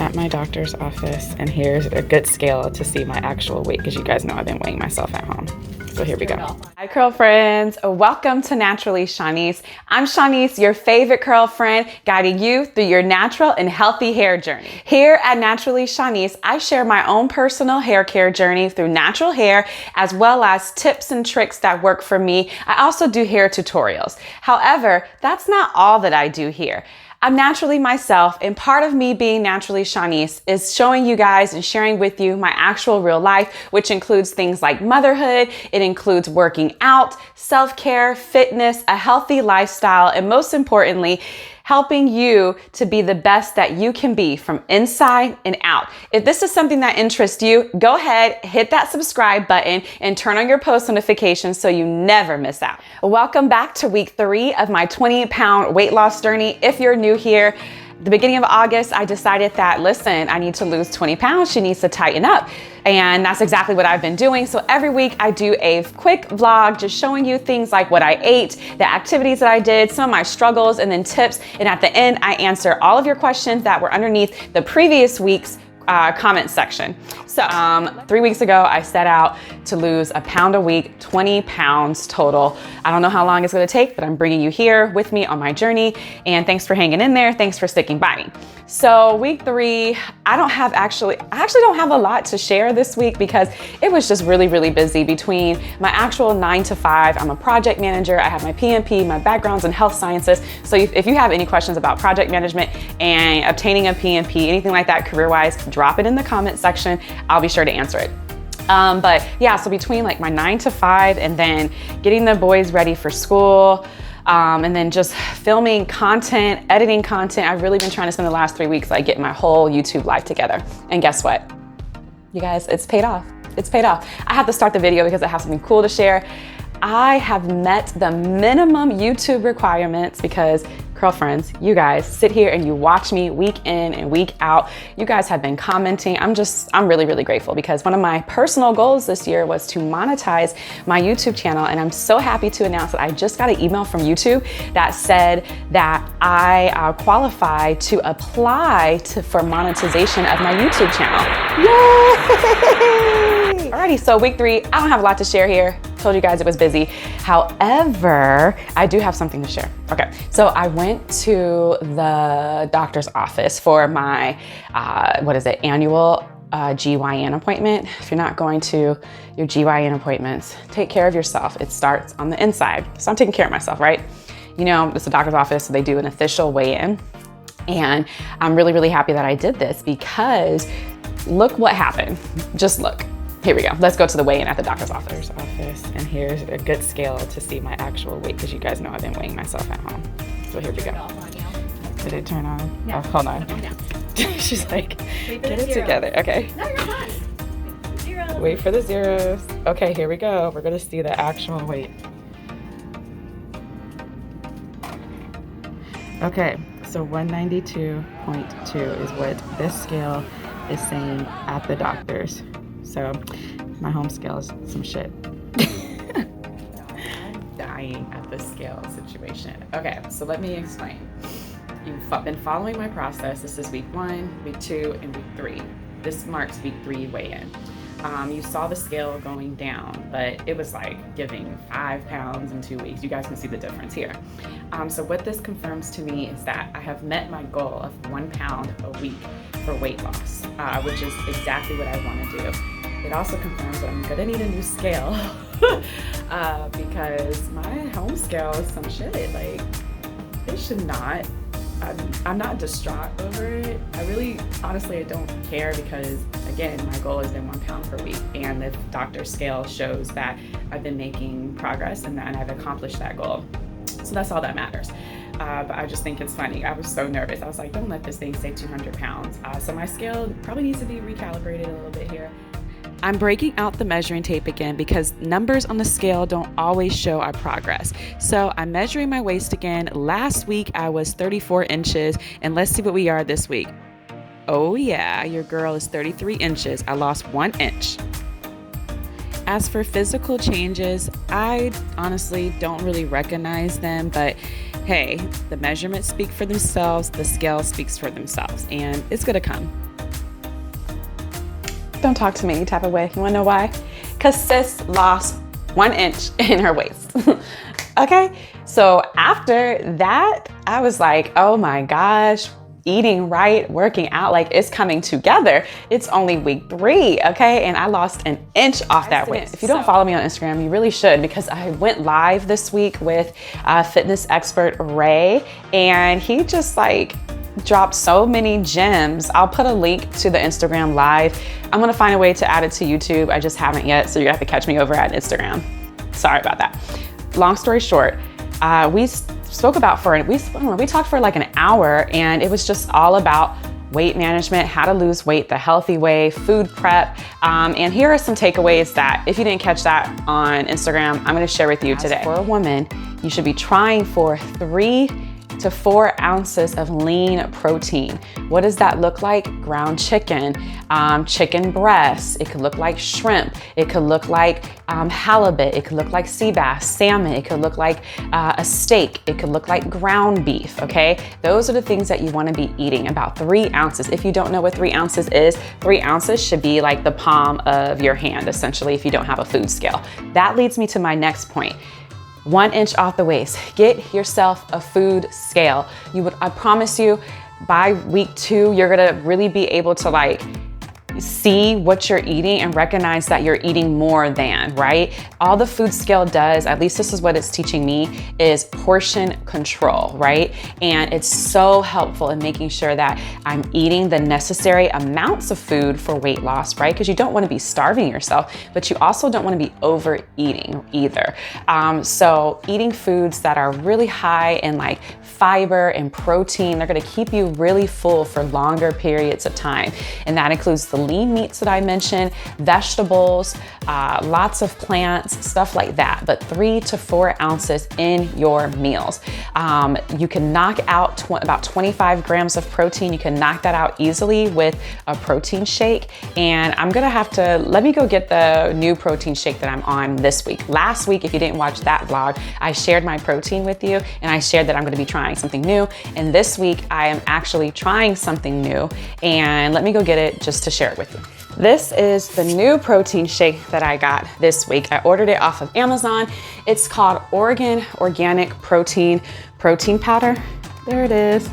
at my doctor's office, and here's a good scale to see my actual weight, because you guys know I've been weighing myself at home. So here we go. Hi curl friends, welcome to Naturally Shanice. I'm Shanice, your favorite curl friend, guiding you through your natural and healthy hair journey. Here at Naturally Shanice, I share my own personal hair care journey through natural hair, as well as tips and tricks that work for me. I also do hair tutorials. However, that's not all that I do here. I'm naturally myself, and part of me being Naturally Shanice is showing you guys and sharing with you my actual real life, which includes things like motherhood. It includes working out, self-care, fitness, a healthy lifestyle, and most importantly, helping you to be the best that you can be from inside and out. If this is something that interests you, go ahead, hit that subscribe button and turn on your post notifications so you never miss out. Welcome back to week 3 of my 20-pound weight loss journey. If you're new here, the beginning of August, I decided that, listen, I need to lose 20 pounds. She needs to tighten up. And that's exactly what I've been doing. So every week I do a quick vlog, just showing you things like what I ate, the activities that I did, some of my struggles, and then tips. And at the end, I answer all of your questions that were underneath the previous week's comment section. So 3 weeks ago, I set out to lose a pound a week, 20 pounds total. I don't know how long it's gonna take, but I'm bringing you here with me on my journey. And thanks for hanging in there. Thanks for sticking by me. So week 3, I actually don't have a lot to share this week because it was just really, really busy between my actual 9 to 5. I'm a project manager. I have my PMP, my background's in health sciences. So if you have any questions about project management and obtaining a PMP, anything like that career-wise, drop it in the comment section. I'll be sure to answer it. But yeah, so between like my 9 to 5 and then getting the boys ready for school, and then just filming content, editing content, I've really been trying to spend the last 3 weeks like getting my whole YouTube life together. And guess what? You guys, it's paid off. It's paid off. I have to start the video because I have something cool to share. I have met the minimum YouTube requirements because, curl friends, you guys sit here and you watch me week in and week out. You guys have been commenting. I'm really, really grateful because one of my personal goals this year was to monetize my YouTube channel. And I'm so happy to announce that I just got an email from YouTube that said that I qualify to apply for monetization of my YouTube channel. Yay! Alrighty, so week 3, I don't have a lot to share here. Told you guys it was busy. However, I do have something to share. Okay, so I went to the doctor's office for my, annual GYN appointment. If you're not going to your GYN appointments, take care of yourself. It starts on the inside. So I'm taking care of myself, right? You know, it's a doctor's office, so they do an official weigh-in. And I'm really, really happy that I did this because look what happened. Just look. Here we go. Let's go to the weigh-in at the doctor's office. And here's a good scale to see my actual weight, because you guys know I've been weighing myself at home. So here we go. Did it turn on? Yeah. Oh, hold on. She's like, get it together. Okay. No, you're fine. Zeros. Wait for the zeros. Okay, here we go. We're gonna see the actual weight. Okay, so 192.2 is what this scale is saying at the doctor's. So my home scale is some shit. Dying at the scale situation. Okay, so let me explain. You've been following my process. This is week 1, week 2, and week 3. This marks week 3 weigh-in. You saw the scale going down, but it was like giving 5 pounds in 2 weeks. You guys can see the difference here. So what this confirms to me is that I have met my goal of 1 pound a week for weight loss, which is exactly what I want to do. It also confirms that I'm gonna need a new scale because my home scale is some shit. Like, it should not. I'm not distraught over it. Honestly, I don't care because, again, my goal has been 1 pound per week, and the doctor's scale shows that I've been making progress and I've accomplished that goal. So that's all that matters. But I just think it's funny. I was so nervous. I was like, don't let this thing say 200 pounds. So my scale probably needs to be recalibrated a little bit here. I'm breaking out the measuring tape again because numbers on the scale don't always show our progress. So I'm measuring my waist again. Last week I was 34 inches, and let's see what we are this week. Oh yeah, your girl is 33 inches. I lost 1 inch. As for physical changes, I honestly don't really recognize them, but hey, the measurements speak for themselves, the scale speaks for themselves, and it's gonna come. don't talk to me any type of way. You wanna know why? Because sis lost 1 inch in her waist. Okay, so after that, I was like, oh my gosh, eating right, working out, like it's coming together. It's only week 3, okay? And I lost 1 inch off that waist. If you don't follow me on Instagram, you really should, because I went live this week with fitness expert Ray, and he just like dropped so many gems. I'll put a link to the Instagram live. I'm gonna find a way to add it to YouTube. I just haven't yet, so you're gonna have to catch me over at Instagram. Sorry about that. Long story short, we talked for like an hour, and it was just all about weight management, how to lose weight the healthy way, food prep. And here are some takeaways that if you didn't catch that on Instagram, I'm gonna share with you today. For a woman, you should be trying for 3 to 4 ounces of lean protein. What does that look like? Ground chicken, chicken breasts. It could look like shrimp. It could look like halibut. It could look like sea bass, salmon. It could look like a steak. It could look like ground beef, okay? Those are the things that you wanna be eating, about 3 ounces. If you don't know what 3 ounces is, 3 ounces should be like the palm of your hand, essentially, if you don't have a food scale. That leads me to my next point. 1 inch off the waist. Get yourself a food scale. I promise you, by week 2, you're gonna really be able to like see what you're eating and recognize that you're eating more than, right? All the food scale does, at least this is what it's teaching me, is portion control, right? And it's so helpful in making sure that I'm eating the necessary amounts of food for weight loss, right? Because you don't want to be starving yourself, but you also don't want to be overeating either. So eating foods that are really high in like fiber and protein, they're going to keep you really full for longer periods of time. And that includes the lean meats that I mentioned, vegetables, lots of plants, stuff like that, but 3 to 4 ounces in your meals. You can knock out about 25 grams of protein. You can knock that out easily with a protein shake. And I'm gonna have to, let me go get the new protein shake that I'm on this week. Last week, if you didn't watch that vlog, I shared my protein with you, and I shared that I'm gonna be trying something new. And this week, I am actually trying something new, and let me go get it just to share it with you. This is the new protein shake that I got this week. I ordered it off of Amazon. It's called Oregon Organic Protein Powder. There it is.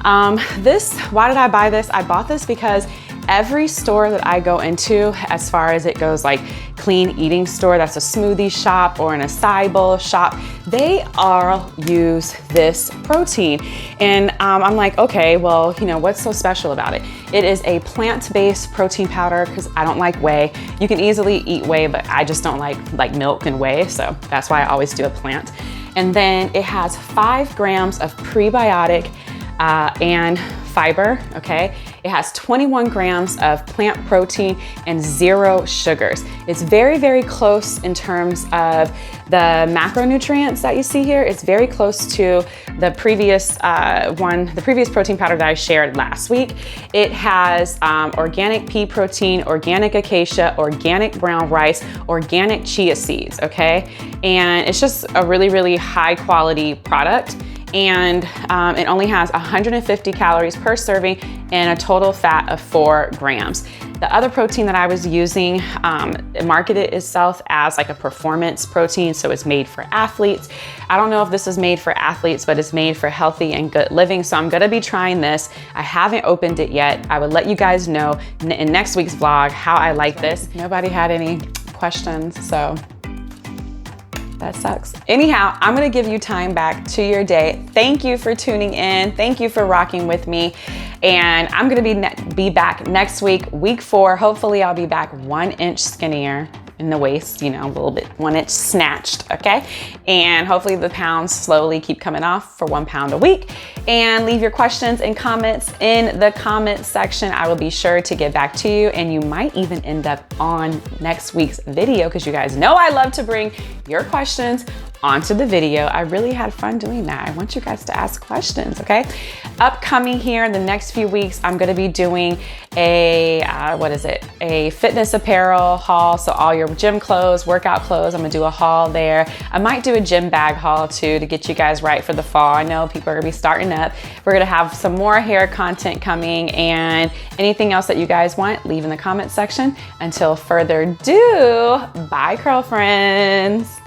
Why did I buy this? I bought this because every store that I go into, as far as it goes, like clean eating store, that's a smoothie shop or an acai bowl shop, they all use this protein. And I'm like, okay, well, you know, what's so special about it? It is a plant-based protein powder, because I don't like whey. You can easily eat whey, but I just don't like milk and whey, so that's why I always do a plant. And then it has 5 grams of prebiotic and fiber, okay? It has 21 grams of plant protein and 0 sugars. It's very, very close in terms of the macronutrients that you see here. It's very close to the previous the previous protein powder that I shared last week. It has organic pea protein, organic acacia, organic brown rice, organic chia seeds, okay? And it's just a really, really high quality product. And it only has 150 calories per serving and a total fat of 4 grams. The other protein that I was using, it marketed itself as like a performance protein, so it's made for athletes. I don't know if this is made for athletes, but it's made for healthy and good living, so I'm gonna be trying this. I haven't opened it yet. I would let you guys know in next week's vlog how I like this. Nobody had any questions, so that sucks. Anyhow, I'm gonna give you time back to your day. Thank you for tuning in. Thank you for rocking with me. And I'm gonna be back next week, week 4. Hopefully I'll be back 1 inch skinnier in the waist, you know, a little bit 1 inch snatched, okay? And hopefully the pounds slowly keep coming off for 1 pound a week. And leave your questions and comments in the comment section. I will be sure to get back to you, and you might even end up on next week's video, because you guys know I love to bring your questions onto the video. I really had fun doing that. I want you guys to ask questions, okay? Upcoming here in the next few weeks, I'm gonna be doing a, a fitness apparel haul. So all your gym clothes, workout clothes, I'm gonna do a haul there. I might do a gym bag haul too to get you guys right for the fall. I know people are gonna be starting up. We're gonna have some more hair content coming, and anything else that you guys want, leave in the comment section. Until further ado, bye curl friends.